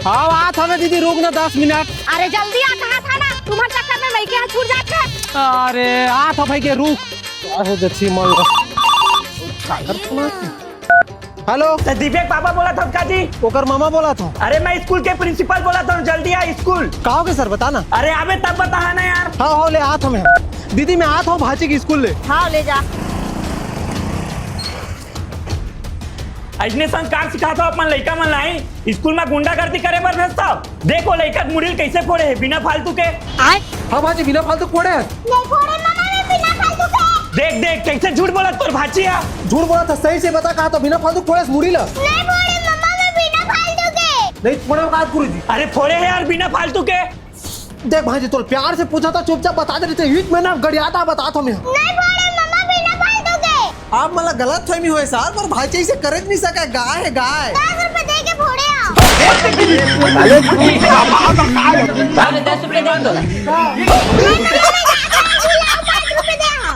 हाँ बात हमें दीदी रुक ना 10 मिनट। अरे जल्दी आ, कहा था ना तुम्हारे चक्कर में वही के यहाँ छूट जाते। अरे आ था भाई के रुक जच्छी मन। हेलो दीपक पापा बोला था काजी। ओकर मामा बोला था। अरे मैं स्कूल के प्रिंसिपल बोला था, जल्दी आ स्कूल। कहो के सर बताना। अरे अबे तब बता ना यार। हाँ ले आ था मैं। दीदी मैं आता हूँ भाची की स्कूल ले। हाँ ले जा। ऐसने संस्कार सिखाता अपन लड़का मन लाई स्कूल में गुंडागर्दी करे पर भेजता। देखो लड़का मुड़िल कैसे फोड़े है बिना फालतू के। हाँ भाजी बिना फालतू फोड़े है। नहीं फोड़े मामा मैं बिना फालतू के। देख देख कैसे झूठ बोला तोर भाचिया। झूठ बोला था, सही से बता कहा तो बिना फालतू फोड़े मुड़ी ला। नहीं फोड़े मामा मैं बिना फालतू के। नहीं फोड़े बात पूरी थी। अरे फोड़े है यार बिना फालतू के। देख भाजी तो प्यार से पूछा था, चुपचाप बता दे रहे थे। एक महीना गड़ियाता बता था मैं। नहीं फोड़े मामा बिना फालतू के। आप मतलब गलत फहमी हुए सार, पर भाई से कर नहीं सका। गाय है गाय। 10 रुपए दे के फोड़े आओ। 10 रुपए दे दो। 5 रुपए दे आओ।